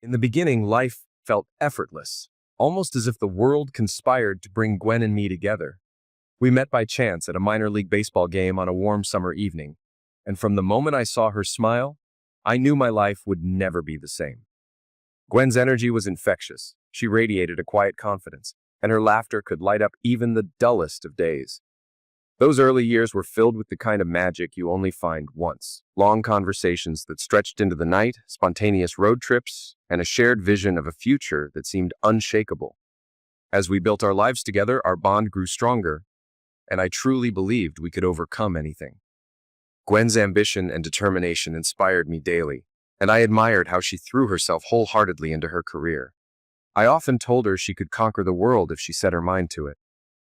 In the beginning, life felt effortless, almost as if the world conspired to bring Gwen and me together. We met by chance at a minor league baseball game on a warm summer evening, and from the moment I saw her smile, I knew my life would never be the same. Gwen's energy was infectious. She radiated a quiet confidence, and her laughter could light up even the dullest of days. Those early years were filled with the kind of magic you only find once. Long conversations that stretched into the night, spontaneous road trips, and a shared vision of a future that seemed unshakable. As we built our lives together, our bond grew stronger, and I truly believed we could overcome anything. Gwen's ambition and determination inspired me daily, and I admired how she threw herself wholeheartedly into her career. I often told her she could conquer the world if she set her mind to it.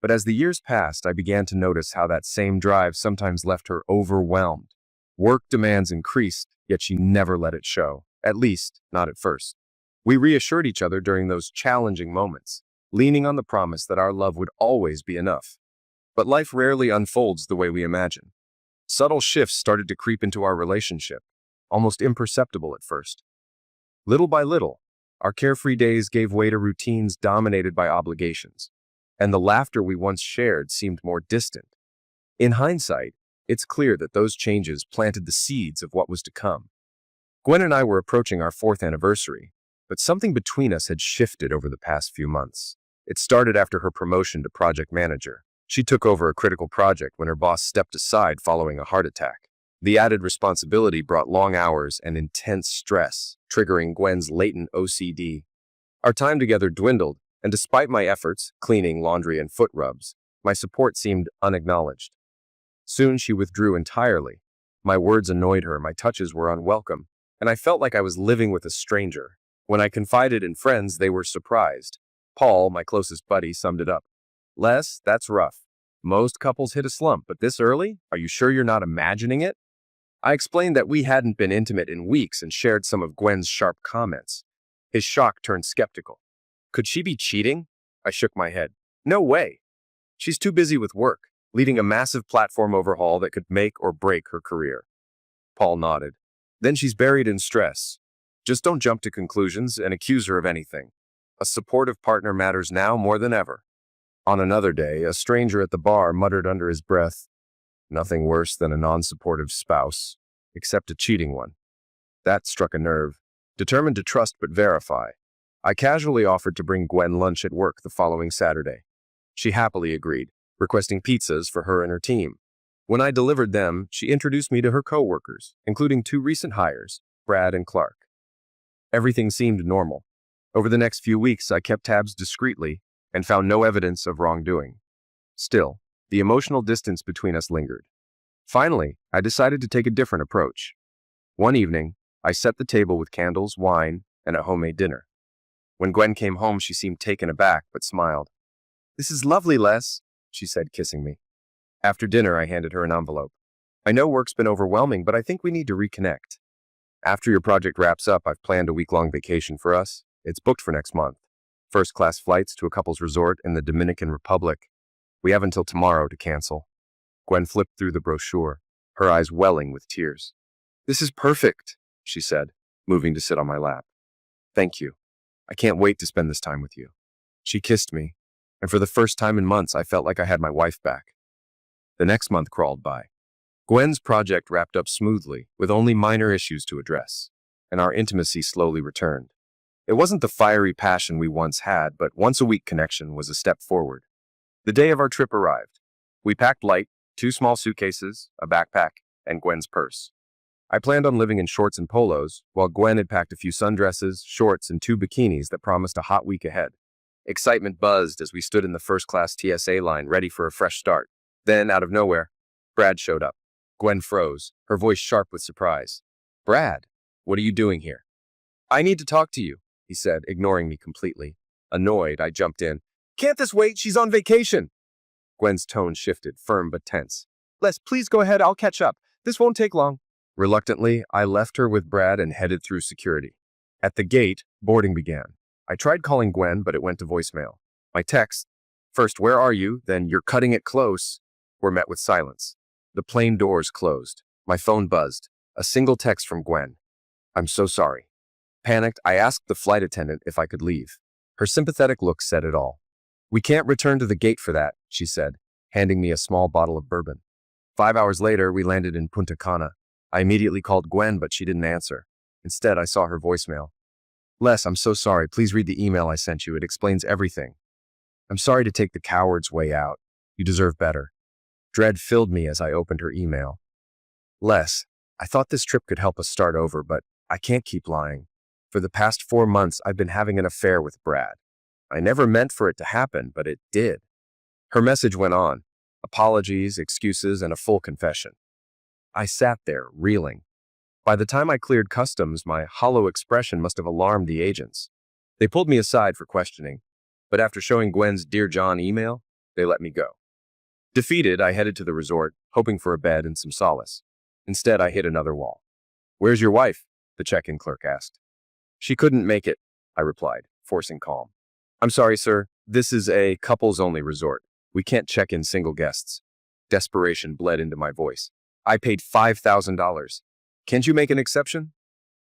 But as the years passed, I began to notice how that same drive sometimes left her overwhelmed. Work demands increased, yet she never let it show, at least not at first. We reassured each other during those challenging moments, leaning on the promise that our love would always be enough. But life rarely unfolds the way we imagine. Subtle shifts started to creep into our relationship, almost imperceptible at first. Little by little, our carefree days gave way to routines dominated by obligations, and the laughter we once shared seemed more distant. In hindsight, it's clear that those changes planted the seeds of what was to come. Gwen and I were approaching our 4th anniversary, but something between us had shifted over the past few months. It started after her promotion to project manager. She took over a critical project when her boss stepped aside following a heart attack. The added responsibility brought long hours and intense stress, triggering Gwen's latent OCD. Our time together dwindled, and despite my efforts, cleaning, laundry, and foot rubs, my support seemed unacknowledged. Soon she withdrew entirely. My words annoyed her, my touches were unwelcome, and I felt like I was living with a stranger. When I confided in friends, they were surprised. Paul, my closest buddy, summed it up. "Les, that's rough. Most couples hit a slump, but this early? Are you sure you're not imagining it?" I explained that we hadn't been intimate in weeks and shared some of Gwen's sharp comments. His shock turned skeptical. Could she be cheating? I shook my head. No way. She's too busy with work, leading a massive platform overhaul that could make or break her career. Paul nodded. Then she's buried in stress. Just don't jump to conclusions and accuse her of anything. A supportive partner matters now more than ever. On another day, a stranger at the bar muttered under his breath, "Nothing worse than a non-supportive spouse, except a cheating one." That struck a nerve. Determined to trust but verify, I casually offered to bring Gwen lunch at work the following Saturday. She happily agreed, requesting pizzas for her and her team. When I delivered them, she introduced me to her co-workers, including 2 recent hires, Brad and Clark. Everything seemed normal. Over the next few weeks, I kept tabs discreetly and found no evidence of wrongdoing. Still, the emotional distance between us lingered. Finally, I decided to take a different approach. One evening, I set the table with candles, wine, and a homemade dinner. When Gwen came home, she seemed taken aback, but smiled. "This is lovely, Les," she said, kissing me. After dinner, I handed her an envelope. "I know work's been overwhelming, but I think we need to reconnect. After your project wraps up, I've planned a week-long vacation for us. It's booked for next month. First-class flights to a couple's resort in the Dominican Republic. We have until tomorrow to cancel." Gwen flipped through the brochure, her eyes welling with tears. "This is perfect," she said, moving to sit on my lap. "Thank you. I can't wait to spend this time with you." She kissed me, and for the first time in months, I felt like I had my wife back. The next month crawled by. Gwen's project wrapped up smoothly, with only minor issues to address, and our intimacy slowly returned. It wasn't the fiery passion we once had, but once-a-week connection was a step forward. The day of our trip arrived. We packed light, 2 small suitcases, a backpack, and Gwen's purse. I planned on living in shorts and polos, while Gwen had packed a few sundresses, shorts, and 2 bikinis that promised a hot week ahead. Excitement buzzed as we stood in the first-class TSA line, ready for a fresh start. Then, out of nowhere, Brad showed up. Gwen froze, her voice sharp with surprise. "Brad, what are you doing here?" "I need to talk to you," he said, ignoring me completely. Annoyed, I jumped in. "Can't this wait? She's on vacation." Gwen's tone shifted, firm but tense. "Les, please go ahead. I'll catch up. This won't take long." Reluctantly, I left her with Brad and headed through security. At the gate, boarding began. I tried calling Gwen, but it went to voicemail. My texts, first, "Where are you?" then "You're cutting it close," were met with silence. The plane doors closed. My phone buzzed. A single text from Gwen. "I'm so sorry. Panicked, I asked the flight attendant if I could leave. Her sympathetic look said it all. "We can't return to the gate for that," she said, handing me a small bottle of bourbon. 5 hours later, we landed in Punta Cana. I immediately called Gwen, but she didn't answer. Instead, I saw her voicemail. "Les, I'm so sorry. Please read the email I sent you. It explains everything. I'm sorry to take the coward's way out. You deserve better." Dread filled me as I opened her email. "Les, I thought this trip could help us start over, but I can't keep lying. For the past 4 months, I've been having an affair with Brad. I never meant for it to happen, but it did." Her message went on. Apologies, excuses, and a full confession. I sat there, reeling. By the time I cleared customs, my hollow expression must have alarmed the agents. They pulled me aside for questioning, but after showing Gwen's Dear John email, they let me go. Defeated, I headed to the resort, hoping for a bed and some solace. Instead, I hit another wall. "Where's your wife?" the check-in clerk asked. "She couldn't make it," I replied, forcing calm. "I'm sorry, sir. This is a couples-only resort. We can't check in single guests." Desperation bled into my voice. "I paid $5,000. Can't you make an exception?"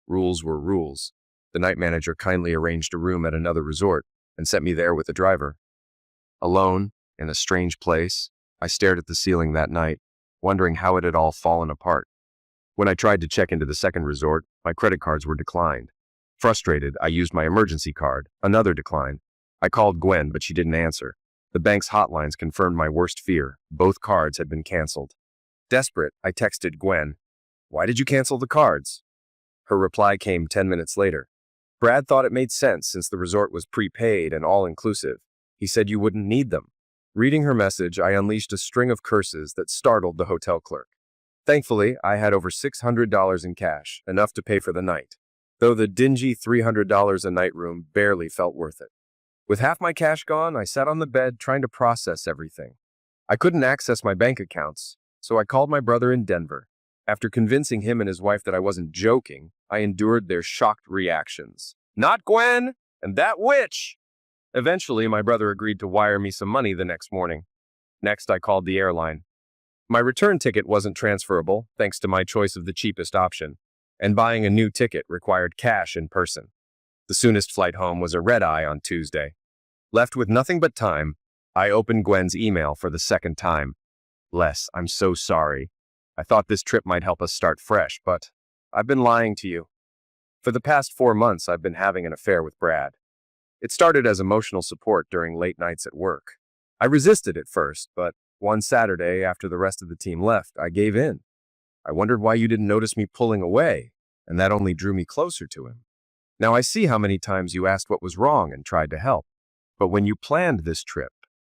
Rules were rules. The night manager kindly arranged a room at another resort and sent me there with a driver. Alone, in a strange place, I stared at the ceiling that night, wondering how it had all fallen apart. When I tried to check into the second resort, my credit cards were declined. Frustrated, I used my emergency card, another decline. I called Gwen, but she didn't answer. The bank's hotlines confirmed my worst fear. Both cards had been canceled. Desperate, I texted Gwen, "Why did you cancel the cards?" Her reply came 10 minutes later. "Brad thought it made sense since the resort was prepaid and all-inclusive. He said you wouldn't need them." Reading her message, I unleashed a string of curses that startled the hotel clerk. Thankfully, I had over $600 in cash, enough to pay for the night, though the dingy $300 a night room barely felt worth it. With half my cash gone, I sat on the bed trying to process everything. I couldn't access my bank accounts, so I called my brother in Denver. After convincing him and his wife that I wasn't joking, I endured their shocked reactions. "Not Gwen! And that witch!" Eventually, my brother agreed to wire me some money the next morning. Next, I called the airline. My return ticket wasn't transferable, thanks to my choice of the cheapest option, and buying a new ticket required cash in person. The soonest flight home was a red-eye on Tuesday. Left with nothing but time, I opened Gwen's email for the second time. "Les, I'm so sorry. I thought this trip might help us start fresh, but I've been lying to you. For the past 4 months, I've been having an affair with Brad. It started as emotional support during late nights at work. I resisted at first, but one Saturday, after the rest of the team left, I gave in. I wondered why you didn't notice me pulling away, and that only drew me closer to him. Now I see how many times you asked what was wrong and tried to help. But when you planned this trip,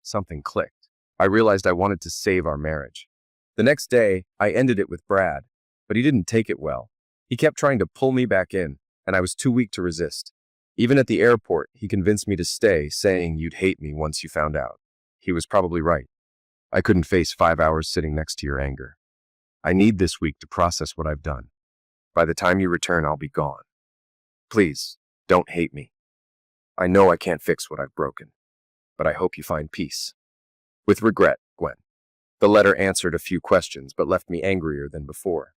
something clicked. I realized I wanted to save our marriage. The next day, I ended it with Brad, but he didn't take it well. He kept trying to pull me back in, and I was too weak to resist. Even at the airport, he convinced me to stay, saying you'd hate me once you found out. He was probably right. I couldn't face 5 hours sitting next to your anger. I need this week to process what I've done. By the time you return, I'll be gone. Please, don't hate me. I know I can't fix what I've broken, but I hope you find peace. With regret, Gwen." The letter answered a few questions, but left me angrier than before.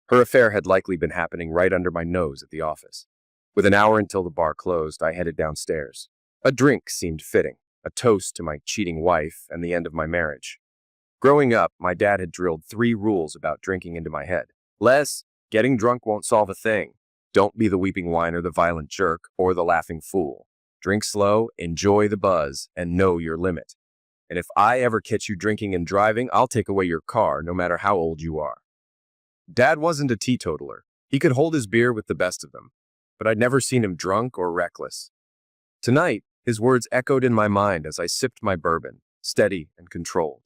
Her affair had likely been happening right under my nose at the office. With an hour until the bar closed, I headed downstairs. A drink seemed fitting, a toast to my cheating wife and the end of my marriage. Growing up, my dad had drilled 3 rules about drinking into my head. "Les, getting drunk won't solve a thing. Don't be the weeping whiner, the violent jerk, or the laughing fool. Drink slow, enjoy the buzz, and know your limit. And if I ever catch you drinking and driving, I'll take away your car, no matter how old you are." Dad wasn't a teetotaler. He could hold his beer with the best of them, but I'd never seen him drunk or reckless. Tonight, his words echoed in my mind as I sipped my bourbon, steady and controlled.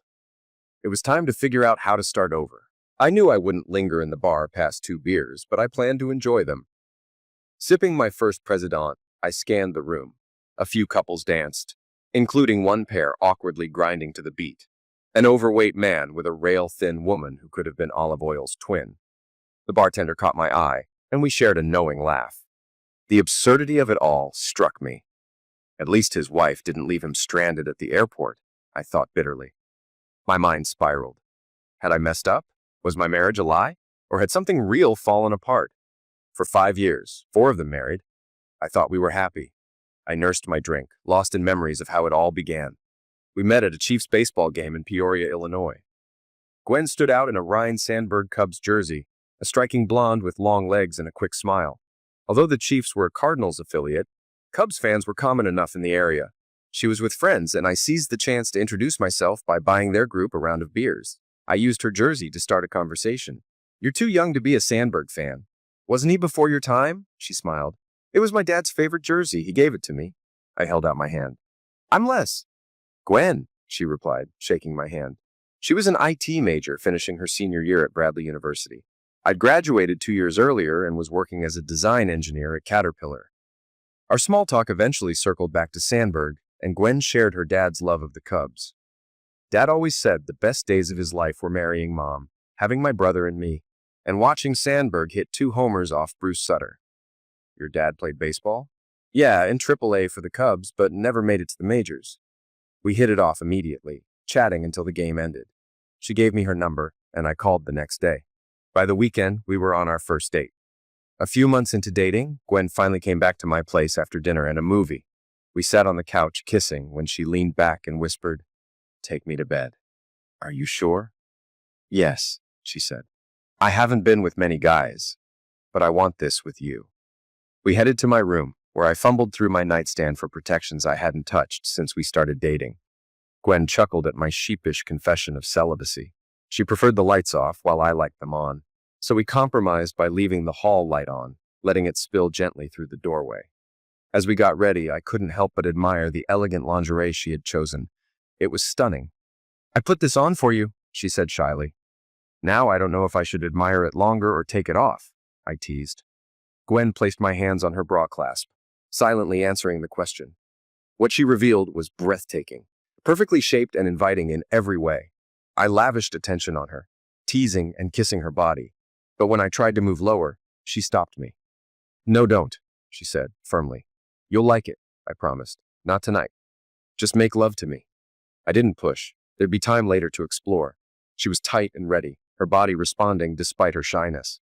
It was time to figure out how to start over. I knew I wouldn't linger in the bar past 2 beers, but I planned to enjoy them. Sipping my first President, I scanned the room. A few couples danced, including one pair awkwardly grinding to the beat. An overweight man with a rail-thin woman who could have been Olive Oil's twin. The bartender caught my eye, and we shared a knowing laugh. The absurdity of it all struck me. At least his wife didn't leave him stranded at the airport, I thought bitterly. My mind spiraled. Had I messed up? Was my marriage a lie? Or had something real fallen apart? For 5 years, 4 of them married. I thought we were happy. I nursed my drink, lost in memories of how it all began. We met at a Chiefs baseball game in Peoria, Illinois. Gwen stood out in a Ryne Sandberg Cubs jersey, a striking blonde with long legs and a quick smile. Although the Chiefs were a Cardinals affiliate, Cubs fans were common enough in the area. She was with friends, and I seized the chance to introduce myself by buying their group a round of beers. I used her jersey to start a conversation. "You're too young to be a Sandberg fan. Wasn't he before your time?" She smiled. "It was my dad's favorite jersey. He gave it to me." I held out my hand. "I'm Les." "Gwen," she replied, shaking my hand. She was an IT major finishing her senior year at Bradley University. I'd graduated 2 years earlier and was working as a design engineer at Caterpillar. Our small talk eventually circled back to Sandberg, and Gwen shared her dad's love of the Cubs. Dad always said the best days of his life were marrying Mom, having my brother and me, and watching Sandberg hit 2 homers off Bruce Sutter. "Your dad played baseball?" "Yeah, in AAA for the Cubs, but never made it to the majors." We hit it off immediately, chatting until the game ended. She gave me her number, and I called the next day. By the weekend, we were on our first date. A few months into dating, Gwen finally came back to my place after dinner and a movie. We sat on the couch kissing when she leaned back and whispered, "Take me to bed." "Are you sure?" "Yes," she said. "I haven't been with many guys, but I want this with you." We headed to my room, where I fumbled through my nightstand for protections I hadn't touched since we started dating. Gwen chuckled at my sheepish confession of celibacy. She preferred the lights off while I liked them on, so we compromised by leaving the hall light on, letting it spill gently through the doorway. As we got ready, I couldn't help but admire the elegant lingerie she had chosen. It was stunning. "I put this on for you," she said shyly. "Now I don't know if I should admire it longer or take it off," I teased. Gwen placed my hands on her bra clasp, silently answering the question. What she revealed was breathtaking, perfectly shaped and inviting in every way. I lavished attention on her, teasing and kissing her body, but when I tried to move lower, she stopped me. "No, don't," she said, firmly. "You'll like it, I promised. Not tonight. Just make love to me." I didn't push. There'd be time later to explore. She was tight and ready, her body responding despite her shyness.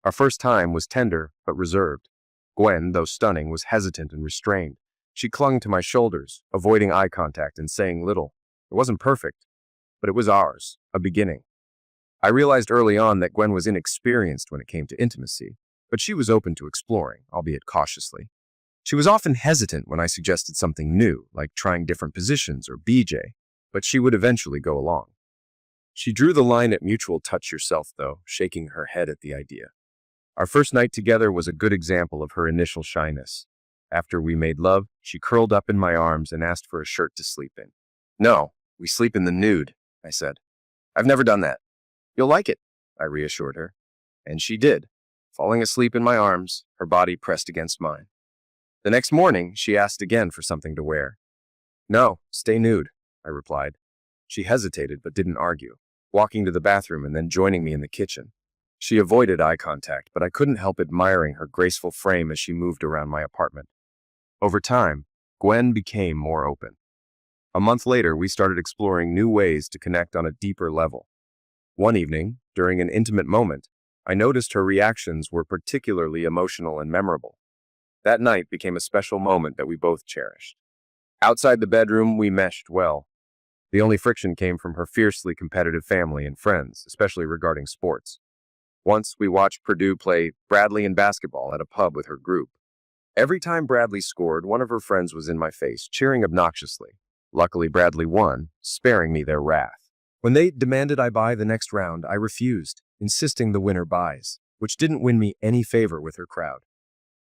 Our first time was tender but reserved. Gwen, though stunning, was hesitant and restrained. She clung to my shoulders, avoiding eye contact and saying little. It wasn't perfect, but it was ours, a beginning. I realized early on that Gwen was inexperienced when it came to intimacy, but she was open to exploring, albeit cautiously. She was often hesitant when I suggested something new, like trying different positions or BJ, but she would eventually go along. She drew the line at mutual touch yourself, though, shaking her head at the idea. Our first night together was a good example of her initial shyness. After we made love, she curled up in my arms and asked for a shirt to sleep in. "No, we sleep in the nude," I said. "I've never done that." "You'll like it," I reassured her. And she did, falling asleep in my arms, her body pressed against mine. The next morning, she asked again for something to wear. "No, stay nude," I replied. She hesitated but didn't argue, walking to the bathroom and then joining me in the kitchen. She avoided eye contact, but I couldn't help admiring her graceful frame as she moved around my apartment. Over time, Gwen became more open. A month later, we started exploring new ways to connect on a deeper level. One evening, during an intimate moment, I noticed her reactions were particularly emotional and memorable. That night became a special moment that we both cherished. Outside the bedroom, we meshed well. The only friction came from her fiercely competitive family and friends, especially regarding sports. Once, we watched Purdue play Bradley in basketball at a pub with her group. Every time Bradley scored, one of her friends was in my face, cheering obnoxiously. Luckily, Bradley won, sparing me their wrath. When they demanded I buy the next round, I refused, insisting the winner buys, which didn't win me any favor with her crowd.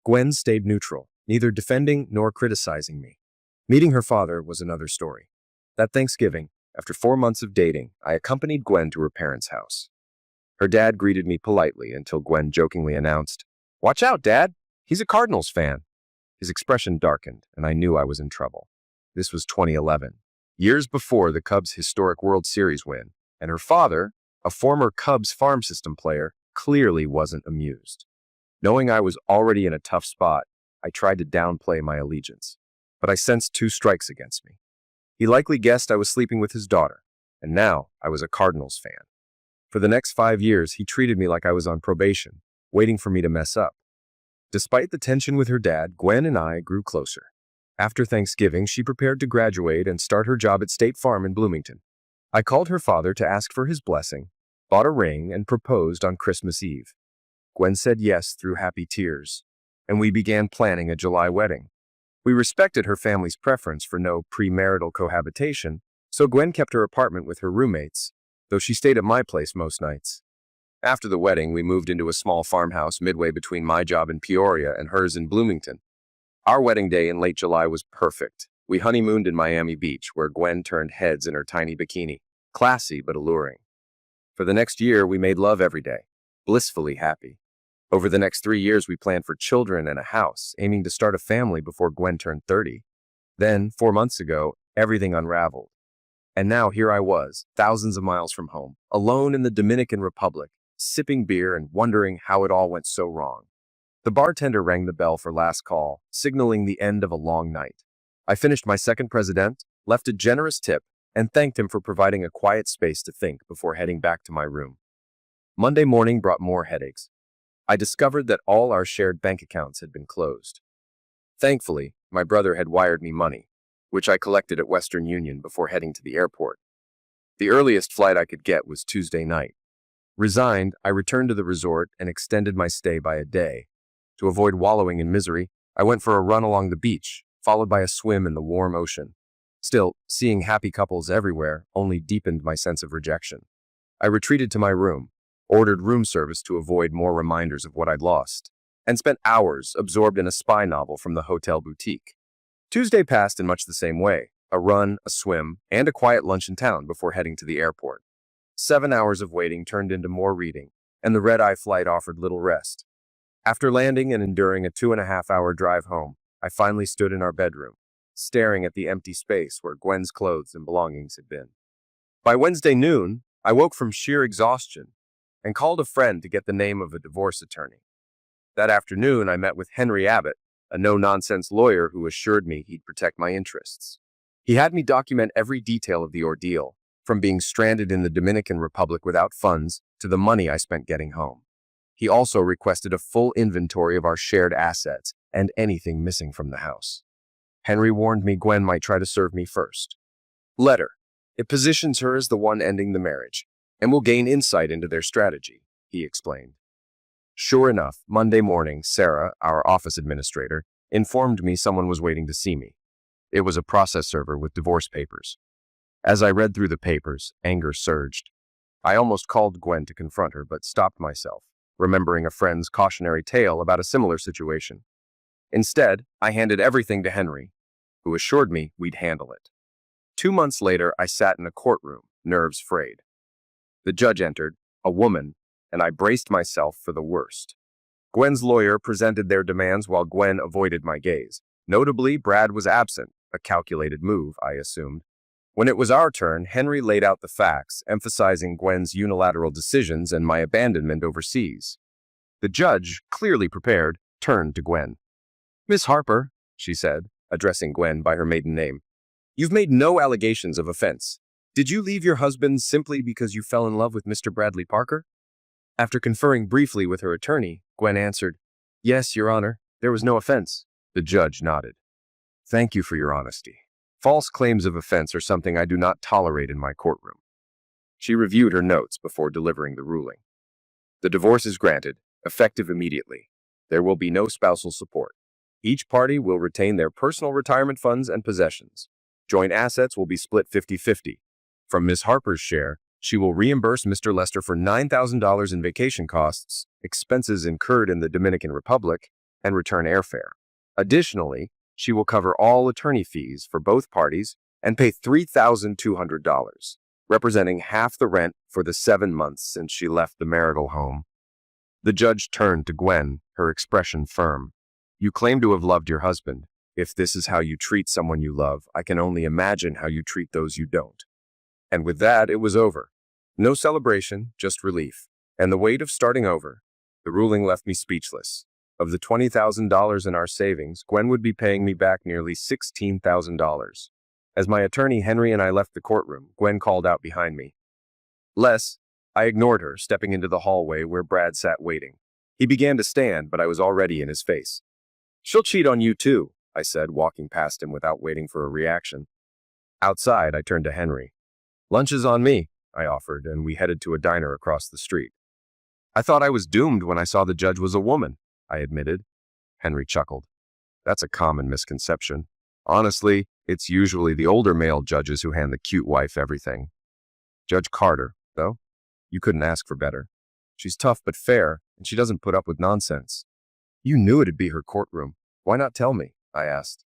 Gwen stayed neutral, neither defending nor criticizing me. Meeting her father was another story. That Thanksgiving, after 4 months of dating, I accompanied Gwen to her parents' house. Her dad greeted me politely until Gwen jokingly announced, "Watch out, Dad! He's a Cardinals fan." His expression darkened, and I knew I was in trouble. This was 2011, years before the Cubs' historic World Series win, and her father, a former Cubs farm system player, clearly wasn't amused. Knowing I was already in a tough spot, I tried to downplay my allegiance, but I sensed 2 strikes against me. He likely guessed I was sleeping with his daughter, and now I was a Cardinals fan. For the next 5 years, he treated me like I was on probation, waiting for me to mess up. Despite the tension with her dad, Gwen and I grew closer. After Thanksgiving, she prepared to graduate and start her job at State Farm in Bloomington. I called her father to ask for his blessing, bought a ring, and proposed on Christmas Eve. Gwen said yes through happy tears, and we began planning a July wedding. We respected her family's preference for no premarital cohabitation, so Gwen kept her apartment with her roommates, though she stayed at my place most nights. After the wedding, we moved into a small farmhouse midway between my job in Peoria and hers in Bloomington. Our wedding day in late July was perfect. We honeymooned in Miami Beach, where Gwen turned heads in her tiny bikini, classy but alluring. For the next year, we made love every day, blissfully happy. Over the next 3 years, we planned for children and a house, aiming to start a family before Gwen turned 30. Then, 4 months ago, everything unraveled. And now here I was, thousands of miles from home, alone in the Dominican Republic, sipping beer and wondering how it all went so wrong. The bartender rang the bell for last call, signaling the end of a long night. I finished my second president, left a generous tip, and thanked him for providing a quiet space to think before heading back to my room. Monday morning brought more headaches. I discovered that all our shared bank accounts had been closed. Thankfully, my brother had wired me money, which I collected at Western Union before heading to the airport. The earliest flight I could get was Tuesday night. Resigned, I returned to the resort and extended my stay by a day. To avoid wallowing in misery, I went for a run along the beach, followed by a swim in the warm ocean. Still, seeing happy couples everywhere only deepened my sense of rejection. I retreated to my room, ordered room service to avoid more reminders of what I'd lost, and spent hours absorbed in a spy novel from the hotel boutique. Tuesday passed in much the same way, a run, a swim, and a quiet lunch in town before heading to the airport. 7 hours of waiting turned into more reading, and the red-eye flight offered little rest. After landing and enduring a 2.5-hour drive home, I finally stood in our bedroom, staring at the empty space where Gwen's clothes and belongings had been. By Wednesday noon, I woke from sheer exhaustion and called a friend to get the name of a divorce attorney. That afternoon, I met with Henry Abbott, a no-nonsense lawyer who assured me he'd protect my interests. He had me document every detail of the ordeal, from being stranded in the Dominican Republic without funds to the money I spent getting home. He also requested a full inventory of our shared assets and anything missing from the house. Henry warned me Gwen might try to serve me first. Letter. It positions her as the one ending the marriage, and will gain insight into their strategy, he explained. Sure enough, Monday morning, Sarah, our office administrator, informed me someone was waiting to see me. It was a process server with divorce papers. As I read through the papers, anger surged. I almost called Gwen to confront her, but stopped myself, remembering a friend's cautionary tale about a similar situation. Instead, I handed everything to Henry, who assured me we'd handle it. 2 months later, I sat in a courtroom, nerves frayed. The judge entered, a woman, and I braced myself for the worst. Gwen's lawyer presented their demands while Gwen avoided my gaze. Notably, Brad was absent, a calculated move, I assumed. When it was our turn, Henry laid out the facts, emphasizing Gwen's unilateral decisions and my abandonment overseas. The judge, clearly prepared, turned to Gwen. "Miss Harper," she said, addressing Gwen by her maiden name, "you've made no allegations of offense. Did you leave your husband simply because you fell in love with Mr. Bradley Parker?" After conferring briefly with her attorney, Gwen answered, "Yes, Your Honor, there was no offense." The judge nodded. "Thank you for your honesty. False claims of offense are something I do not tolerate in my courtroom." She reviewed her notes before delivering the ruling. "The divorce is granted, effective immediately. There will be no spousal support. Each party will retain their personal retirement funds and possessions. Joint assets will be split 50-50. From Ms. Harper's share, she will reimburse Mr. Lester for $9,000 in vacation costs, expenses incurred in the Dominican Republic, and return airfare. Additionally, she will cover all attorney fees for both parties and pay $3,200, representing half the rent for the 7 months since she left the marital home." The judge turned to Gwen, her expression firm. "You claim to have loved your husband. If this is how you treat someone you love, I can only imagine how you treat those you don't." And with that, it was over. No celebration, just relief. And the weight of starting over. The ruling left me speechless. Of the $20,000 in our savings, Gwen would be paying me back nearly $16,000. As my attorney Henry and I left the courtroom, Gwen called out behind me, "Les." I ignored her, stepping into the hallway where Brad sat waiting. He began to stand, but I was already in his face. "She'll cheat on you too," I said, walking past him without waiting for a reaction. Outside, I turned to Henry. "Lunch is on me," I offered, and we headed to a diner across the street. "I thought I was doomed when I saw the judge was a woman," I admitted. Henry chuckled. "That's a common misconception. Honestly, it's usually the older male judges who hand the cute wife everything. Judge Carter, though, you couldn't ask for better. She's tough but fair, and she doesn't put up with nonsense." "You knew it'd be her courtroom. Why not tell me?" I asked.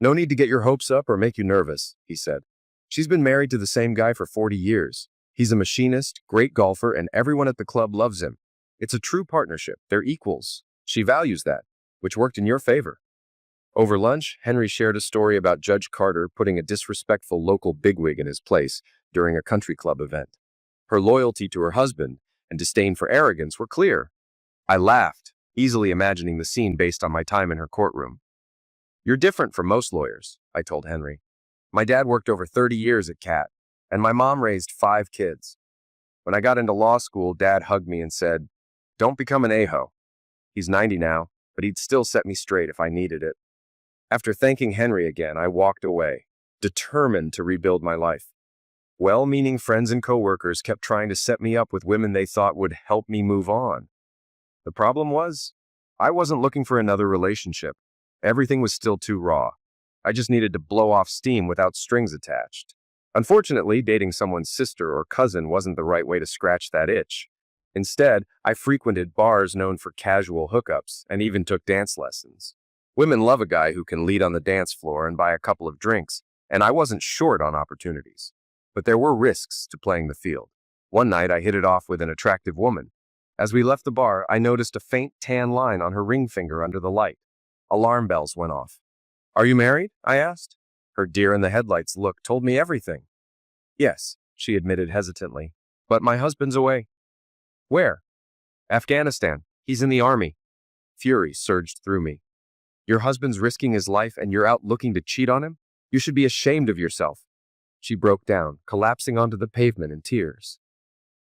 "No need to get your hopes up or make you nervous," he said. "She's been married to the same guy for 40 years. He's a machinist, great golfer, and everyone at the club loves him. It's a true partnership. They're equals. She values that, which worked in your favor." Over lunch, Henry shared a story about Judge Carter putting a disrespectful local bigwig in his place during a country club event. Her loyalty to her husband and disdain for arrogance were clear. I laughed, easily imagining the scene based on my time in her courtroom. "You're different from most lawyers," I told Henry. "My dad worked over 30 years at CAT, and my mom raised 5 kids. When I got into law school, Dad hugged me and said, 'Don't become an a-ho.' He's 90 now, but he'd still set me straight if I needed it." After thanking Henry again, I walked away, determined to rebuild my life. Well-meaning friends and coworkers kept trying to set me up with women they thought would help me move on. The problem was, I wasn't looking for another relationship. Everything was still too raw. I just needed to blow off steam without strings attached. Unfortunately, dating someone's sister or cousin wasn't the right way to scratch that itch. Instead, I frequented bars known for casual hookups and even took dance lessons. Women love a guy who can lead on the dance floor and buy a couple of drinks, and I wasn't short on opportunities. But there were risks to playing the field. One night, I hit it off with an attractive woman. As we left the bar, I noticed a faint tan line on her ring finger under the light. Alarm bells went off. "Are you married?" I asked. Her deer-in-the-headlights look told me everything. "Yes," she admitted hesitantly, "but my husband's away." "Where?" "Afghanistan. He's in the army." Fury surged through me. "Your husband's risking his life and you're out looking to cheat on him? You should be ashamed of yourself." She broke down, collapsing onto the pavement in tears.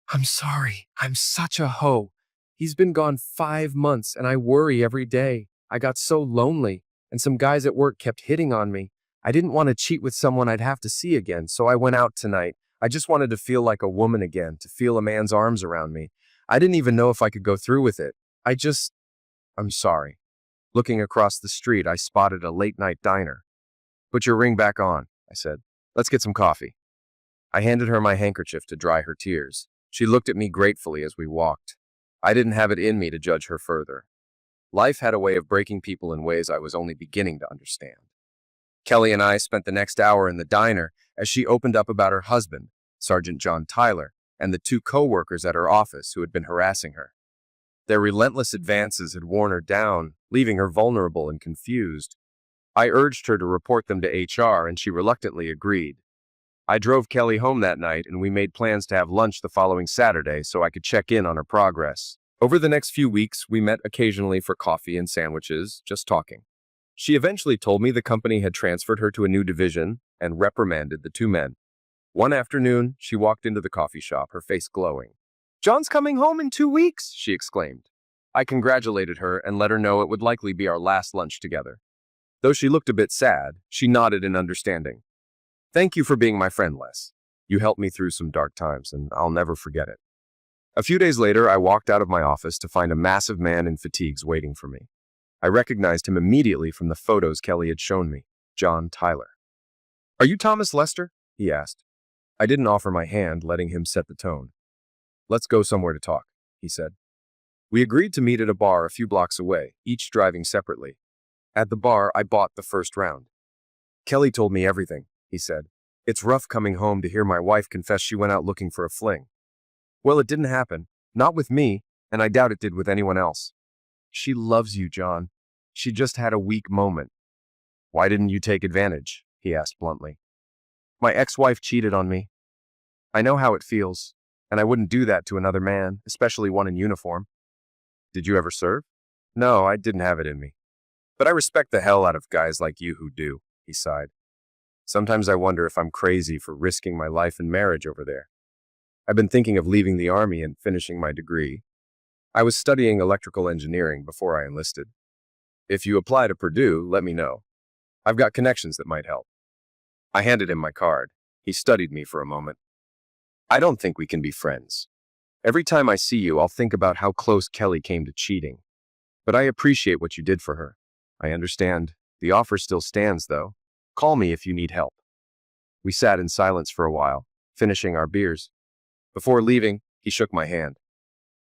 "I'm sorry. I'm such a hoe. He's been gone 5 months and I worry every day. I got so lonely, and some guys at work kept hitting on me. I didn't want to cheat with someone I'd have to see again, so I went out tonight. I just wanted to feel like a woman again, to feel a man's arms around me. I didn't even know if I could go through with it. I'm sorry." Looking across the street, I spotted a late-night diner. "Put your ring back on," I said. "Let's get some coffee." I handed her my handkerchief to dry her tears. She looked at me gratefully as we walked. I didn't have it in me to judge her further. Life had a way of breaking people in ways I was only beginning to understand. Kelly and I spent the next hour in the diner as she opened up about her husband, Sergeant John Tyler, and the 2 co-workers at her office who had been harassing her. Their relentless advances had worn her down, leaving her vulnerable and confused. I urged her to report them to HR, and she reluctantly agreed. I drove Kelly home that night, and we made plans to have lunch the following Saturday so I could check in on her progress. Over the next few weeks, we met occasionally for coffee and sandwiches, just talking. She eventually told me the company had transferred her to a new division and reprimanded the 2 men. One afternoon, she walked into the coffee shop, her face glowing. "John's coming home in 2 weeks," she exclaimed. I congratulated her and let her know it would likely be our last lunch together. Though she looked a bit sad, she nodded in understanding. "Thank you for being my friend, Les. You helped me through some dark times, and I'll never forget it." A few days later, I walked out of my office to find a massive man in fatigues waiting for me. I recognized him immediately from the photos Kelly had shown me, John Tyler. "Are you Thomas Lester?" he asked. I didn't offer my hand, letting him set the tone. "Let's go somewhere to talk," he said. We agreed to meet at a bar a few blocks away, each driving separately. At the bar, I bought the first round. "Kelly told me everything," he said. "It's rough coming home to hear my wife confess she went out looking for a fling. Well, it didn't happen. Not with me, and I doubt it did with anyone else. She loves you, John. She just had a weak moment." "Why didn't you take advantage?" he asked bluntly. "My ex-wife cheated on me. I know how it feels, and I wouldn't do that to another man, especially one in uniform." "Did you ever serve?" "No, I didn't have it in me. But I respect the hell out of guys like you who do," he sighed. "Sometimes I wonder if I'm crazy for risking my life and marriage over there. I've been thinking of leaving the army and finishing my degree. I was studying electrical engineering before I enlisted. If you apply to Purdue, let me know. I've got connections that might help. I handed him my card. He studied me for a moment. I don't think we can be friends. Every time I see you, I'll think about how close Kelly came to cheating. But I appreciate what you did for her. I understand. The offer still stands, though. Call me if you need help. We sat in silence for a while, finishing our beers. Before leaving, he shook my hand.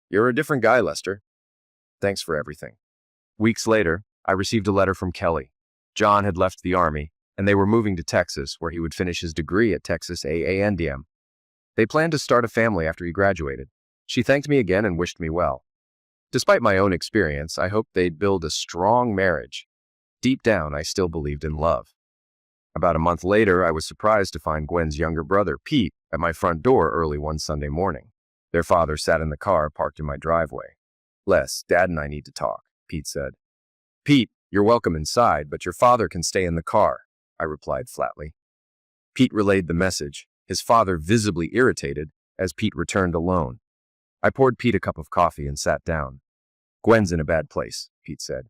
You're a different guy, Lester. Thanks for everything. Weeks later, I received a letter from Kelly. John had left the Army, and they were moving to Texas, where he would finish his degree at Texas A&M. They planned to start a family after he graduated. She thanked me again and wished me well. Despite my own experience, I hoped they'd build a strong marriage. Deep down, I still believed in love. About a month later, I was surprised to find Gwen's younger brother, Pete, at my front door early one Sunday morning. Their father sat in the car parked in my driveway. Les, Dad and I need to talk, Pete said. Pete, you're welcome inside, but your father can stay in the car, I replied flatly. Pete relayed the message, his father visibly irritated, as Pete returned alone. I poured Pete a cup of coffee and sat down. Gwen's in a bad place, Pete said.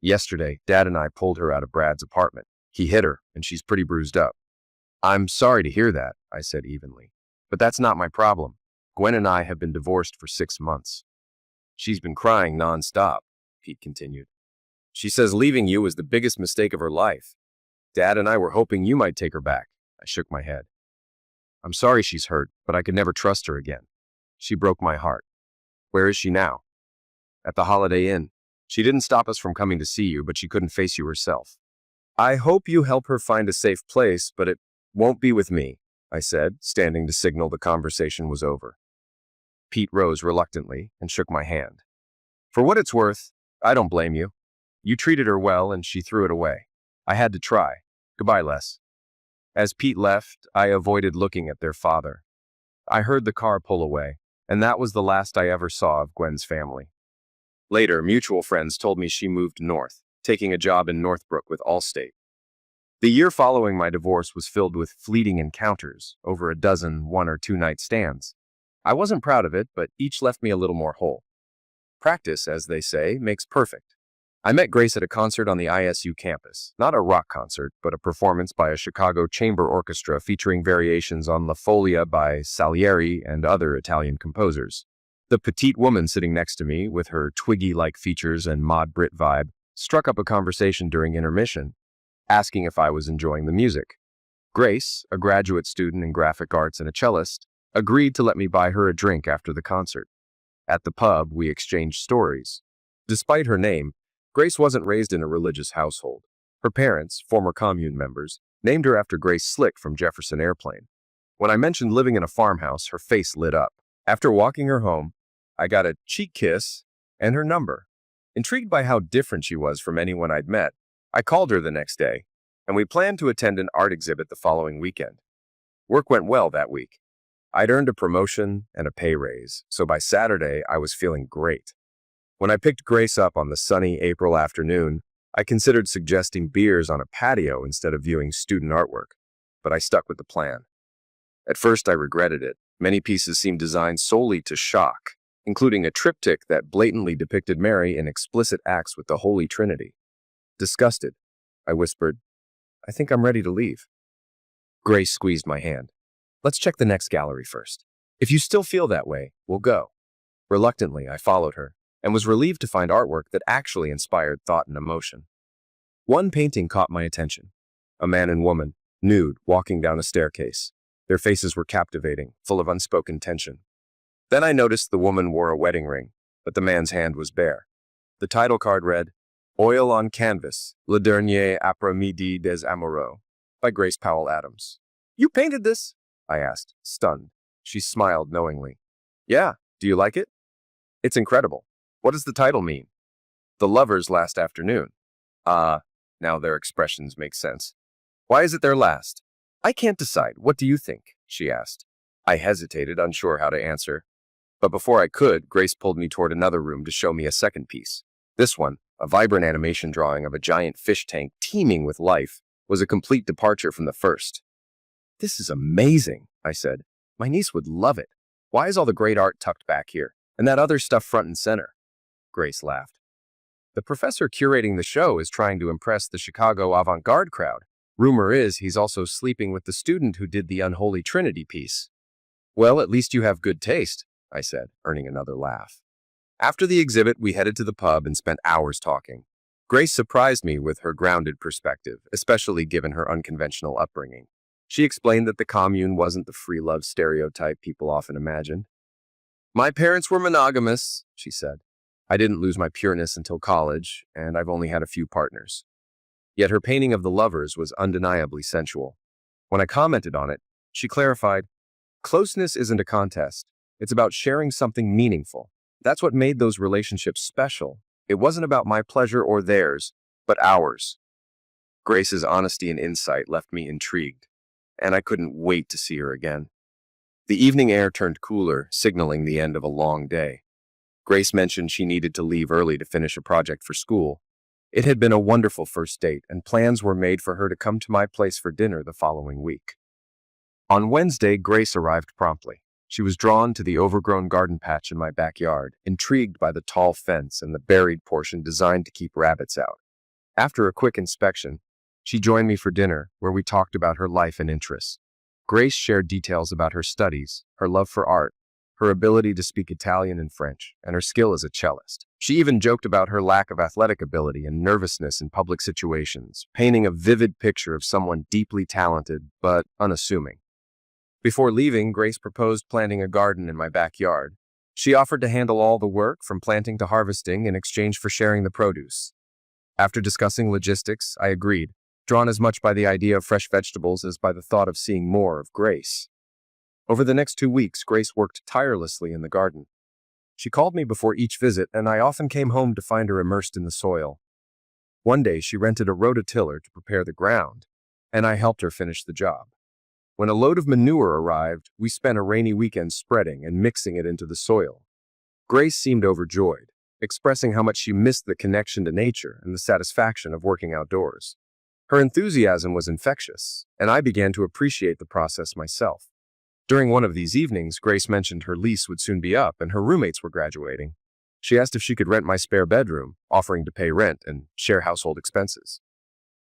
Yesterday, Dad and I pulled her out of Brad's apartment. He hit her, and she's pretty bruised up. I'm sorry to hear that, I said evenly. But that's not my problem. Gwen and I have been divorced for 6 months. She's been crying nonstop, Pete continued. She says leaving you was the biggest mistake of her life. Dad and I were hoping you might take her back. I shook my head. I'm sorry she's hurt, but I could never trust her again. She broke my heart. Where is she now? At the Holiday Inn. She didn't stop us from coming to see you, but she couldn't face you herself. I hope you help her find a safe place, but it won't be with me, I said, standing to signal the conversation was over. Pete rose reluctantly and shook my hand. For what it's worth, I don't blame you. You treated her well and she threw it away. I had to try. Goodbye, Les. As Pete left, I avoided looking at their father. I heard the car pull away, and that was the last I ever saw of Gwen's family. Later, mutual friends told me she moved north, taking a job in Northbrook with Allstate. The year following my divorce was filled with fleeting encounters, over a dozen 1 or 2 night stands. I wasn't proud of it, but each left me a little more whole. Practice, as they say, makes perfect. I met Grace at a concert on the ISU campus, not a rock concert, but a performance by a Chicago chamber orchestra featuring variations on La Folia by Salieri and other Italian composers. The petite woman sitting next to me, with her Twiggy-like features and mod Brit vibe, struck up a conversation during intermission, asking if I was enjoying the music. Grace, a graduate student in graphic arts and a cellist, agreed to let me buy her a drink after the concert. At the pub, we exchanged stories. Despite her name, Grace wasn't raised in a religious household. Her parents, former commune members, named her after Grace Slick from Jefferson Airplane. When I mentioned living in a farmhouse, her face lit up. After walking her home, I got a cheek kiss and her number. Intrigued by how different she was from anyone I'd met, I called her the next day, and we planned to attend an art exhibit the following weekend. Work went well that week. I'd earned a promotion and a pay raise, so by Saturday I was feeling great. When I picked Grace up on the sunny April afternoon, I considered suggesting beers on a patio instead of viewing student artwork, but I stuck with the plan. At first I regretted it. Many pieces seemed designed solely to shock, including a triptych that blatantly depicted Mary in explicit acts with the Holy Trinity. Disgusted, I whispered, I think I'm ready to leave. Grace squeezed my hand. Let's check the next gallery first. If you still feel that way, we'll go. Reluctantly, I followed her, and was relieved to find artwork that actually inspired thought and emotion. One painting caught my attention. A man and woman, nude, walking down a staircase. Their faces were captivating, full of unspoken tension. Then I noticed the woman wore a wedding ring, but the man's hand was bare. The title card read, Oil on Canvas, Le Dernier Après-midi des Amoureux, by Grace Powell Adams. You painted this? I asked, stunned. She smiled knowingly. Yeah, do you like it? It's incredible. What does the title mean? The Lovers' Last Afternoon. Now their expressions make sense. Why is it their last? I can't decide. What do you think? She asked. I hesitated, unsure how to answer. But before I could, Grace pulled me toward another room to show me a second piece. This one, a vibrant animation drawing of a giant fish tank teeming with life, was a complete departure from the first. This is amazing, I said. My niece would love it. Why is all the great art tucked back here? And that other stuff front and center. Grace laughed. The professor curating the show is trying to impress the Chicago avant-garde crowd. Rumor is he's also sleeping with the student who did the Unholy Trinity piece. Well, at least you have good taste, I said, earning another laugh. After the exhibit, we headed to the pub and spent hours talking. Grace surprised me with her grounded perspective, especially given her unconventional upbringing. She explained that the commune wasn't the free love stereotype people often imagined. My parents were monogamous, she said. I didn't lose my pureness until college, and I've only had a few partners. Yet her painting of the lovers was undeniably sensual. When I commented on it, she clarified, closeness isn't a contest. It's about sharing something meaningful. That's what made those relationships special. It wasn't about my pleasure or theirs, but ours. Grace's honesty and insight left me intrigued, and I couldn't wait to see her again. The evening air turned cooler, signaling the end of a long day. Grace mentioned she needed to leave early to finish a project for school. It had been a wonderful first date, and plans were made for her to come to my place for dinner the following week. On Wednesday, Grace arrived promptly. She was drawn to the overgrown garden patch in my backyard, intrigued by the tall fence and the buried portion designed to keep rabbits out. After a quick inspection, she joined me for dinner, where we talked about her life and interests. Grace shared details about her studies, her love for art, her ability to speak Italian and French, and her skill as a cellist. She even joked about her lack of athletic ability and nervousness in public situations, painting a vivid picture of someone deeply talented but unassuming. Before leaving, Grace proposed planting a garden in my backyard. She offered to handle all the work, from planting to harvesting, in exchange for sharing the produce. After discussing logistics, I agreed, drawn as much by the idea of fresh vegetables as by the thought of seeing more of Grace. Over the next 2 weeks, Grace worked tirelessly in the garden. She called me before each visit, and I often came home to find her immersed in the soil. One day, she rented a rototiller to prepare the ground, and I helped her finish the job. When a load of manure arrived, we spent a rainy weekend spreading and mixing it into the soil. Grace seemed overjoyed, expressing how much she missed the connection to nature and the satisfaction of working outdoors. Her enthusiasm was infectious, and I began to appreciate the process myself. During one of these evenings, Grace mentioned her lease would soon be up and her roommates were graduating. She asked if she could rent my spare bedroom, offering to pay rent and share household expenses.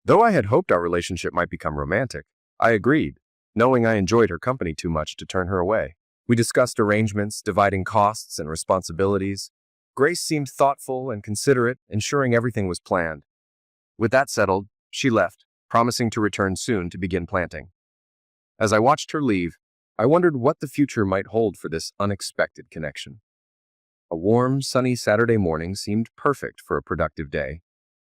Though I had hoped our relationship might become romantic, I agreed, knowing I enjoyed her company too much to turn her away. We discussed arrangements, dividing costs and responsibilities. Grace seemed thoughtful and considerate, ensuring everything was planned. With that settled, she left, promising to return soon to begin planting. As I watched her leave, I wondered what the future might hold for this unexpected connection. A warm, sunny Saturday morning seemed perfect for a productive day.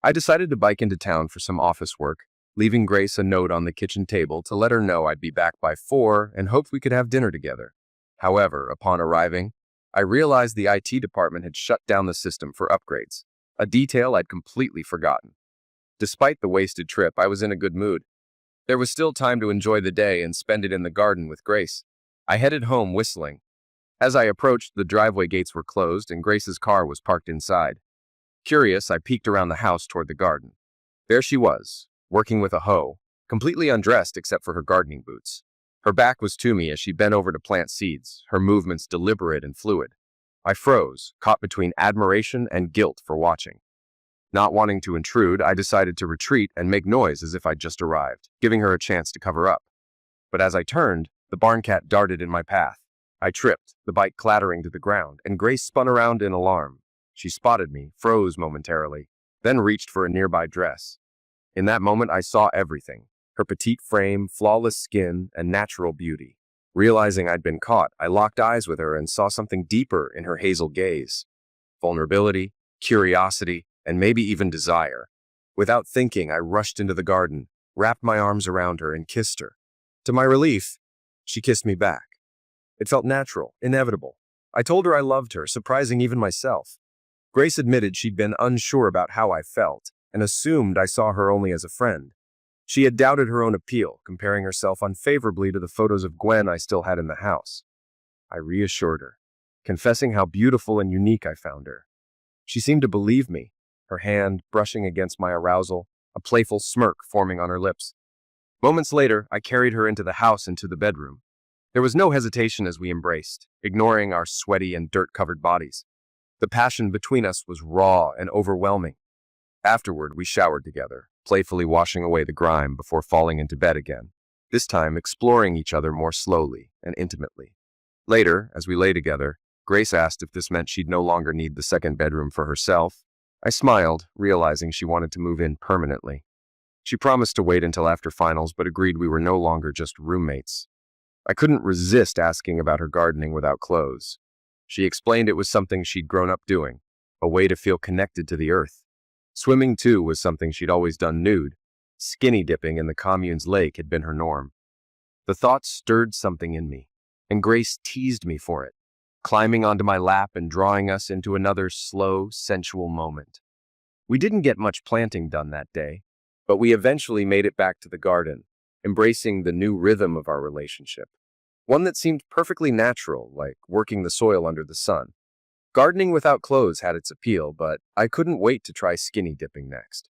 I decided to bike into town for some office work, leaving Grace a note on the kitchen table to let her know I'd be back by 4 and hoped we could have dinner together. However, upon arriving, I realized the IT department had shut down the system for upgrades, a detail I'd completely forgotten. Despite the wasted trip, I was in a good mood. There was still time to enjoy the day and spend it in the garden with Grace. I headed home whistling. As I approached, the driveway gates were closed and Grace's car was parked inside. Curious, I peeked around the house toward the garden. There she was, working with a hoe, completely undressed except for her gardening boots. Her back was to me as she bent over to plant seeds, her movements deliberate and fluid. I froze, caught between admiration and guilt for watching. Not wanting to intrude, I decided to retreat and make noise as if I'd just arrived, giving her a chance to cover up. But as I turned, the barn cat darted in my path. I tripped, the bike clattering to the ground, and Grace spun around in alarm. She spotted me, froze momentarily, then reached for a nearby dress. In that moment, I saw everything: her petite frame, flawless skin, and natural beauty. Realizing I'd been caught, I locked eyes with her and saw something deeper in her hazel gaze: vulnerability, curiosity, and maybe even desire. Without thinking, I rushed into the garden, wrapped my arms around her, and kissed her. To my relief, she kissed me back. It felt natural, inevitable. I told her I loved her, surprising even myself. Grace admitted she'd been unsure about how I felt, and assumed I saw her only as a friend. She had doubted her own appeal, comparing herself unfavorably to the photos of Gwen I still had in the house. I reassured her, confessing how beautiful and unique I found her. She seemed to believe me, her hand brushing against my arousal, a playful smirk forming on her lips. Moments later, I carried her into the house and to the bedroom. There was no hesitation as we embraced, ignoring our sweaty and dirt-covered bodies. The passion between us was raw and overwhelming. Afterward, we showered together, playfully washing away the grime before falling into bed again, this time exploring each other more slowly and intimately. Later, as we lay together, Grace asked if this meant she'd no longer need the second bedroom for herself. I smiled, realizing she wanted to move in permanently. She promised to wait until after finals, but agreed we were no longer just roommates. I couldn't resist asking about her gardening without clothes. She explained it was something she'd grown up doing, a way to feel connected to the earth. Swimming, too, was something she'd always done nude. Skinny dipping in the commune's lake had been her norm. The thought stirred something in me, and Grace teased me for it, climbing onto my lap and drawing us into another slow, sensual moment. We didn't get much planting done that day, but we eventually made it back to the garden, embracing the new rhythm of our relationship, one that seemed perfectly natural, like working the soil under the sun. Gardening without clothes had its appeal, but I couldn't wait to try skinny dipping next.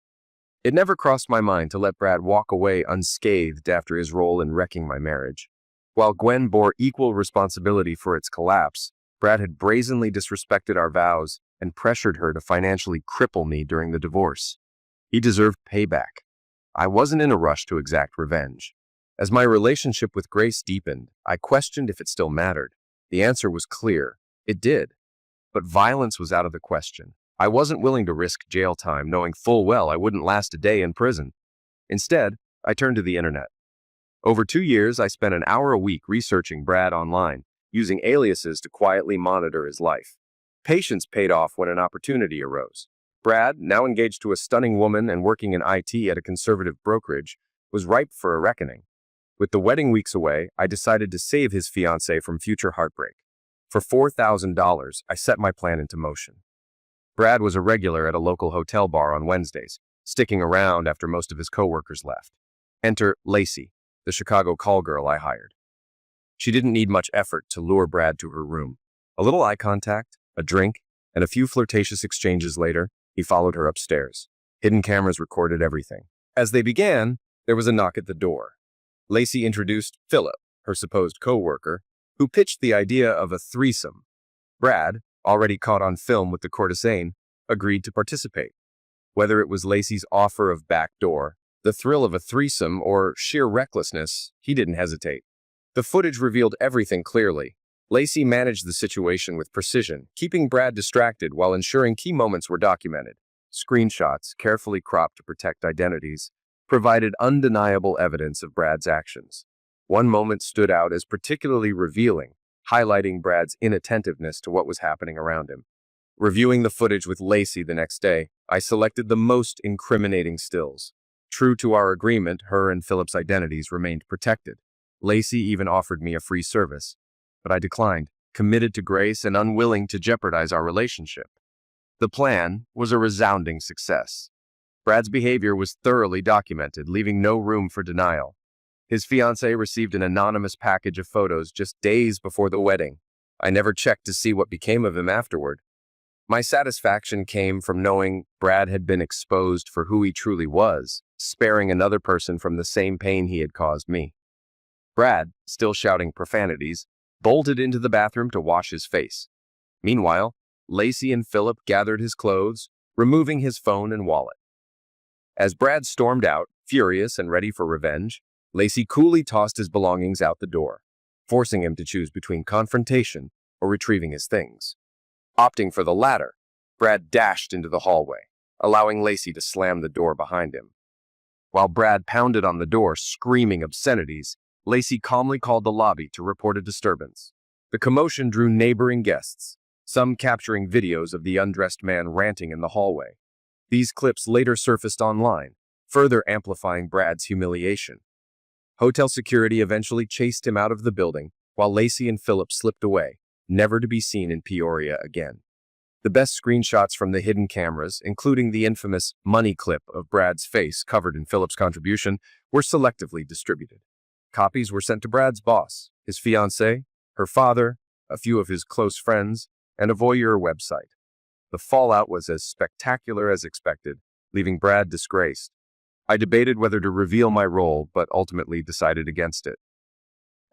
It never crossed my mind to let Brad walk away unscathed after his role in wrecking my marriage. While Gwen bore equal responsibility for its collapse, Brad had brazenly disrespected our vows and pressured her to financially cripple me during the divorce. He deserved payback. I wasn't in a rush to exact revenge. As my relationship with Grace deepened, I questioned if it still mattered. The answer was clear. It did. But violence was out of the question. I wasn't willing to risk jail time, knowing full well I wouldn't last a day in prison. Instead, I turned to the internet. Over 2 years, I spent an hour a week researching Brad online, using aliases to quietly monitor his life. Patience paid off when an opportunity arose. Brad, now engaged to a stunning woman and working in IT at a conservative brokerage, was ripe for a reckoning. With the wedding weeks away, I decided to save his fiancée from future heartbreak. For $4,000, I set my plan into motion. Brad was a regular at a local hotel bar on Wednesdays, sticking around after most of his coworkers left. Enter Lacey, the Chicago call girl I hired. She didn't need much effort to lure Brad to her room. A little eye contact, a drink, and a few flirtatious exchanges later, he followed her upstairs. Hidden cameras recorded everything. As they began, there was a knock at the door. Lacey introduced Philip, her supposed co-worker, who pitched the idea of a threesome. Brad, already caught on film with the courtesan, agreed to participate. Whether it was Lacey's offer of backdoor, the thrill of a threesome, or sheer recklessness, he didn't hesitate. The footage revealed everything clearly. Lacey managed the situation with precision, keeping Brad distracted while ensuring key moments were documented. Screenshots, carefully cropped to protect identities, provided undeniable evidence of Brad's actions. One moment stood out as particularly revealing, highlighting Brad's inattentiveness to what was happening around him. Reviewing the footage with Lacey the next day, I selected the most incriminating stills. True to our agreement, her and Philip's identities remained protected. Lacey even offered me a free service, but I declined, committed to Grace and unwilling to jeopardize our relationship. The plan was a resounding success. Brad's behavior was thoroughly documented, leaving no room for denial. His fiancée received an anonymous package of photos just days before the wedding. I never checked to see what became of him afterward. My satisfaction came from knowing Brad had been exposed for who he truly was, sparing another person from the same pain he had caused me. Brad, still shouting profanities, bolted into the bathroom to wash his face. Meanwhile, Lacey and Philip gathered his clothes, removing his phone and wallet. As Brad stormed out, furious and ready for revenge, Lacey coolly tossed his belongings out the door, forcing him to choose between confrontation or retrieving his things. Opting for the latter, Brad dashed into the hallway, allowing Lacey to slam the door behind him. While Brad pounded on the door, screaming obscenities, Lacey calmly called the lobby to report a disturbance. The commotion drew neighboring guests, some capturing videos of the undressed man ranting in the hallway. These clips later surfaced online, further amplifying Brad's humiliation. Hotel security eventually chased him out of the building, while Lacey and Philip slipped away, never to be seen in Peoria again. The best screenshots from the hidden cameras, including the infamous money clip of Brad's face covered in Philip's contribution, were selectively distributed. Copies were sent to Brad's boss, his fiancée, her father, a few of his close friends, and a voyeur website. The fallout was as spectacular as expected, leaving Brad disgraced. I debated whether to reveal my role, but ultimately decided against it.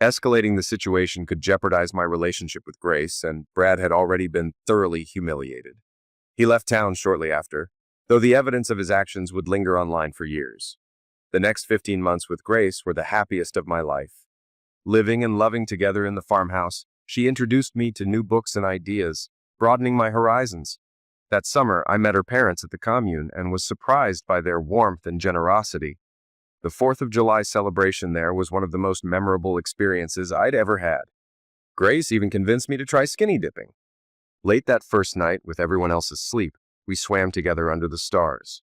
Escalating the situation could jeopardize my relationship with Grace, and Brad had already been thoroughly humiliated. He left town shortly after, though the evidence of his actions would linger online for years. The next 15 months with Grace were the happiest of my life. Living and loving together in the farmhouse, she introduced me to new books and ideas, broadening my horizons. That summer, I met her parents at the commune and was surprised by their warmth and generosity. The 4th of July celebration there was one of the most memorable experiences I'd ever had. Grace even convinced me to try skinny dipping. Late that first night, with everyone else asleep, we swam together under the stars.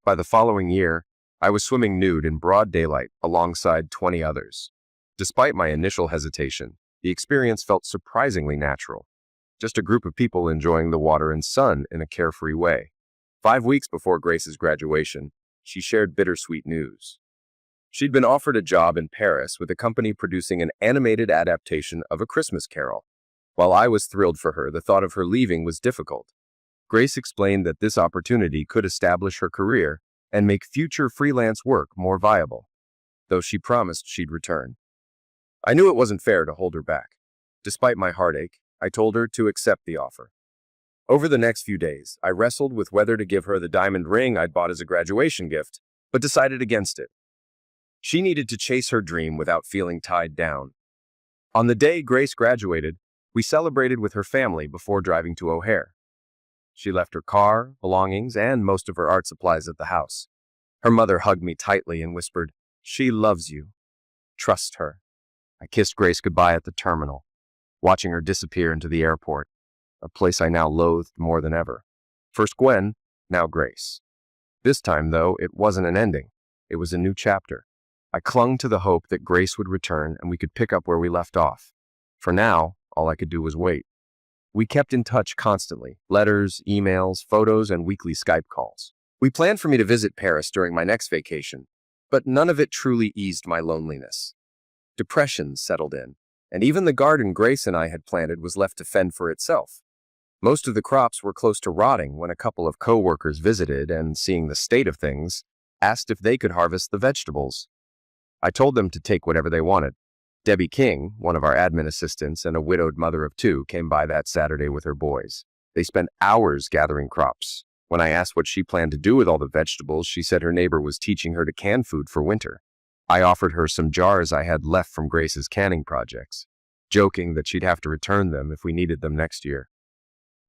By the following year, I was swimming nude in broad daylight alongside 20 others. Despite my initial hesitation, the experience felt surprisingly natural. Just a group of people enjoying the water and sun in a carefree way. 5 weeks before Grace's graduation, she shared bittersweet news. She'd been offered a job in Paris with a company producing an animated adaptation of A Christmas Carol. While I was thrilled for her, the thought of her leaving was difficult. Grace explained that this opportunity could establish her career and make future freelance work more viable, though she promised she'd return. I knew it wasn't fair to hold her back. Despite my heartache, I told her to accept the offer. Over the next few days, I wrestled with whether to give her the diamond ring I'd bought as a graduation gift, but decided against it. She needed to chase her dream without feeling tied down. On the day Grace graduated, we celebrated with her family before driving to O'Hare. She left her car, belongings, and most of her art supplies at the house. Her mother hugged me tightly and whispered, "She loves you. Trust her." I kissed Grace goodbye at the terminal, watching her disappear into the airport, a place I now loathed more than ever. First Gwen, now Grace. This time, though, it wasn't an ending. It was a new chapter. I clung to the hope that Grace would return and we could pick up where we left off. For now, all I could do was wait. We kept in touch constantly, letters, emails, photos, and weekly Skype calls. We planned for me to visit Paris during my next vacation, but none of it truly eased my loneliness. Depression settled in, and even the garden Grace and I had planted was left to fend for itself. Most of the crops were close to rotting when a couple of co-workers visited and, seeing the state of things, asked if they could harvest the vegetables. I told them to take whatever they wanted. Debbie King, one of our admin assistants and a widowed mother of 2, came by that Saturday with her boys. They spent hours gathering crops. When I asked what she planned to do with all the vegetables, she said her neighbor was teaching her to can food for winter. I offered her some jars I had left from Grace's canning projects, joking that she'd have to return them if we needed them next year.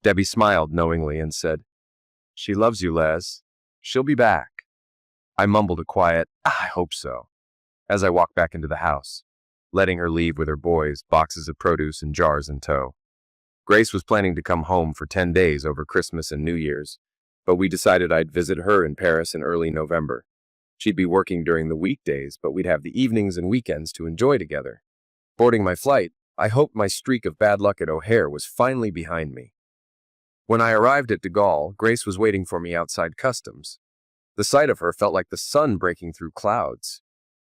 Debbie smiled knowingly and said, "She loves you, Les. She'll be back." I mumbled a quiet, "I hope so," as I walked back into the house, letting her leave with her boys, boxes of produce and jars in tow. Grace was planning to come home for 10 days over Christmas and New Year's, but we decided I'd visit her in Paris in early November. She'd be working during the weekdays, but we'd have the evenings and weekends to enjoy together. Boarding my flight, I hoped my streak of bad luck at O'Hare was finally behind me. When I arrived at de Gaulle, Grace was waiting for me outside customs. The sight of her felt like the sun breaking through clouds.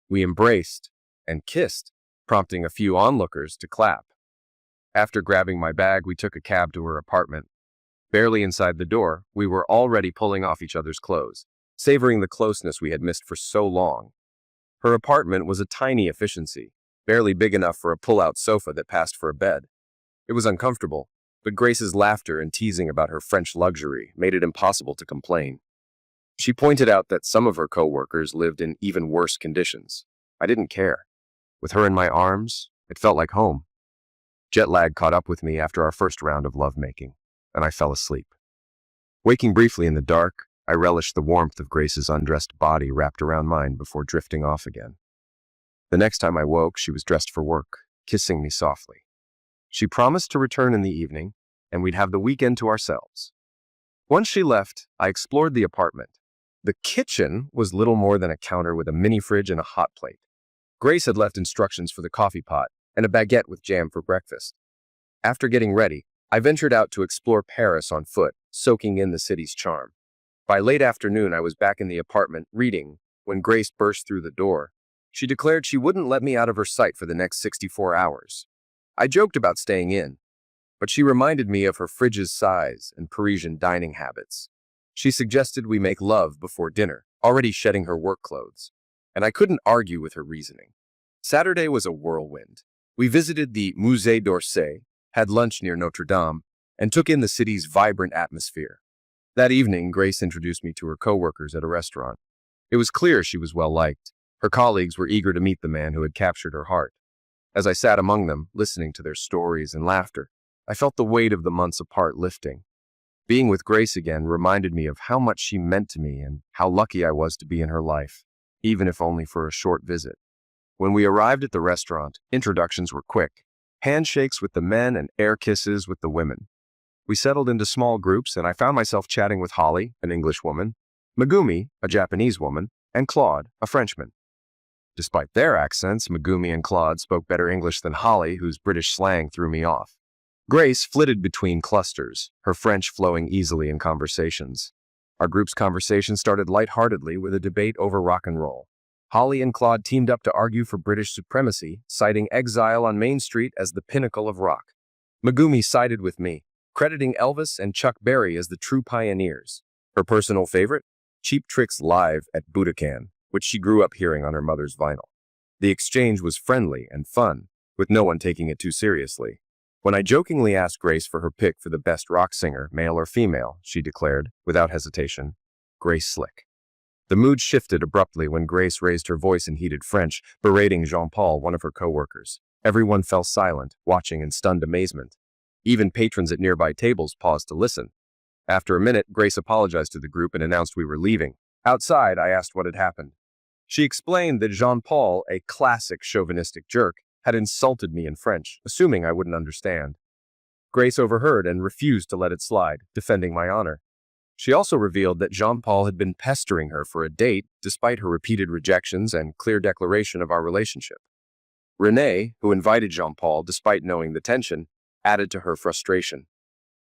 We embraced and kissed, prompting a few onlookers to clap. After grabbing my bag, we took a cab to her apartment. Barely inside the door, we were already pulling off each other's clothes, savoring the closeness we had missed for so long. Her apartment was a tiny efficiency, barely big enough for a pull-out sofa that passed for a bed. It was uncomfortable, but Grace's laughter and teasing about her French luxury made it impossible to complain. She pointed out that some of her co-workers lived in even worse conditions. I didn't care. With her in my arms, it felt like home. Jet lag caught up with me after our first round of lovemaking, and I fell asleep. Waking briefly in the dark, I relished the warmth of Grace's undressed body wrapped around mine before drifting off again. The next time I woke, she was dressed for work, kissing me softly. She promised to return in the evening, and we'd have the weekend to ourselves. Once she left, I explored the apartment. The kitchen was little more than a counter with a mini fridge and a hot plate. Grace had left instructions for the coffee pot and a baguette with jam for breakfast. After getting ready, I ventured out to explore Paris on foot, soaking in the city's charm. By late afternoon, I was back in the apartment, reading, when Grace burst through the door. She declared she wouldn't let me out of her sight for the next 64 hours. I joked about staying in, but she reminded me of her fridge's size and Parisian dining habits. She suggested we make love before dinner, already shedding her work clothes, and I couldn't argue with her reasoning. Saturday was a whirlwind. We visited the Musée d'Orsay, had lunch near Notre Dame, and took in the city's vibrant atmosphere. That evening, Grace introduced me to her coworkers at a restaurant. It was clear she was well liked. Her colleagues were eager to meet the man who had captured her heart. As I sat among them, listening to their stories and laughter, I felt the weight of the months apart lifting. Being with Grace again reminded me of how much she meant to me and how lucky I was to be in her life, even if only for a short visit. When we arrived at the restaurant, introductions were quick. Handshakes with the men and air kisses with the women. We settled into small groups and I found myself chatting with Holly, an English woman, Megumi, a Japanese woman, and Claude, a Frenchman. Despite their accents, Megumi and Claude spoke better English than Holly, whose British slang threw me off. Grace flitted between clusters, her French flowing easily in conversations. Our group's conversation started lightheartedly with a debate over rock and roll. Holly and Claude teamed up to argue for British supremacy, citing Exile on Main Street as the pinnacle of rock. Megumi sided with me, crediting Elvis and Chuck Berry as the true pioneers. Her personal favorite? Cheap Trick's Live at Budokan, which she grew up hearing on her mother's vinyl. The exchange was friendly and fun, with no one taking it too seriously. When I jokingly asked Grace for her pick for the best rock singer, male or female, she declared, without hesitation, Grace Slick. The mood shifted abruptly when Grace raised her voice in heated French, berating Jean-Paul, one of her co-workers. Everyone fell silent, watching in stunned amazement. Even patrons at nearby tables paused to listen. After a minute, Grace apologized to the group and announced we were leaving. Outside, I asked what had happened. She explained that Jean-Paul, a classic chauvinistic jerk, had insulted me in French, assuming I wouldn't understand. Grace overheard and refused to let it slide, defending my honor. She also revealed that Jean-Paul had been pestering her for a date, despite her repeated rejections and clear declaration of our relationship. Renee, who invited Jean-Paul despite knowing the tension, added to her frustration.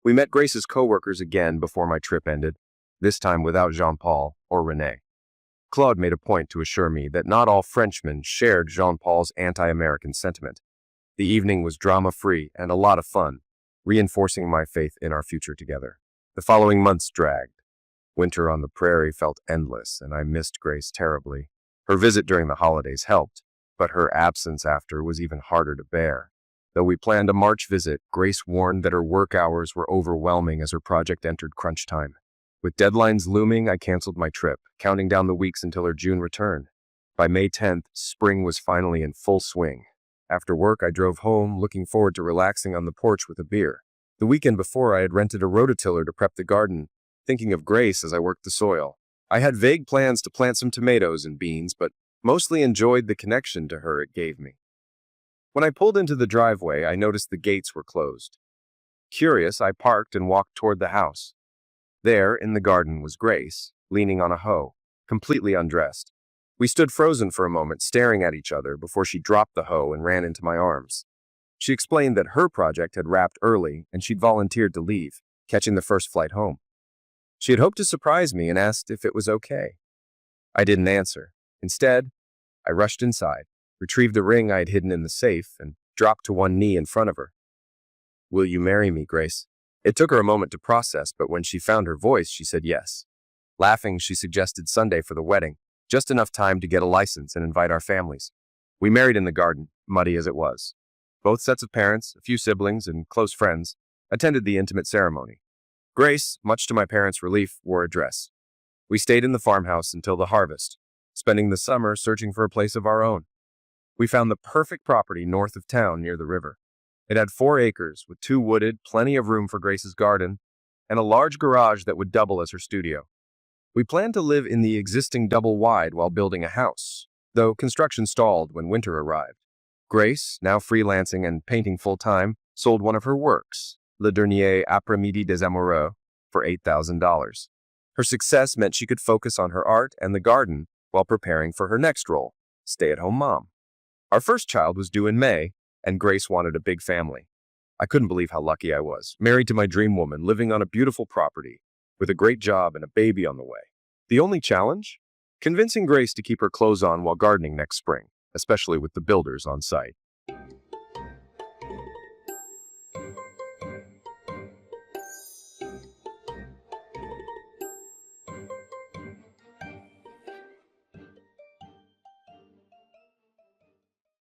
We met Grace's co-workers again before my trip ended, this time without Jean-Paul or Renee. Claude made a point to assure me that not all Frenchmen shared Jean-Paul's anti-American sentiment. The evening was drama-free and a lot of fun, reinforcing my faith in our future together. The following months dragged. Winter on the prairie felt endless, and I missed Grace terribly. Her visit during the holidays helped, but her absence after was even harder to bear. Though we planned a March visit, Grace warned that her work hours were overwhelming as her project entered crunch time. With deadlines looming, I canceled my trip, counting down the weeks until her June return. By May 10th, spring was finally in full swing. After work, I drove home, looking forward to relaxing on the porch with a beer. The weekend before, I had rented a rototiller to prep the garden, thinking of Grace as I worked the soil. I had vague plans to plant some tomatoes and beans, but mostly enjoyed the connection to her it gave me. When I pulled into the driveway, I noticed the gates were closed. Curious, I parked and walked toward the house. There, in the garden, was Grace, leaning on a hoe, completely undressed. We stood frozen for a moment, staring at each other before she dropped the hoe and ran into my arms. She explained that her project had wrapped early and she'd volunteered to leave, catching the first flight home. She had hoped to surprise me and asked if it was okay. I didn't answer. Instead, I rushed inside, retrieved the ring I had hidden in the safe, and dropped to one knee in front of her. "Will you marry me, Grace?" It took her a moment to process, but when she found her voice, she said yes. Laughing, she suggested Sunday for the wedding, just enough time to get a license and invite our families. We married in the garden, muddy as it was. Both sets of parents, a few siblings, and close friends attended the intimate ceremony. Grace, much to my parents' relief, wore a dress. We stayed in the farmhouse until the harvest, spending the summer searching for a place of our own. We found the perfect property north of town near the river. It had 4 acres, with 2 wooded, plenty of room for Grace's garden, and a large garage that would double as her studio. We planned to live in the existing double-wide while building a house, though construction stalled when winter arrived. Grace, now freelancing and painting full-time, sold one of her works, Le Dernier Après-midi des Amoureux, for $8,000. Her success meant she could focus on her art and the garden while preparing for her next role, stay-at-home mom. Our first child was due in May, and Grace wanted a big family. I couldn't believe how lucky I was, married to my dream woman, living on a beautiful property, with a great job and a baby on the way. The only challenge? Convincing Grace to keep her clothes on while gardening next spring, especially with the builders on site.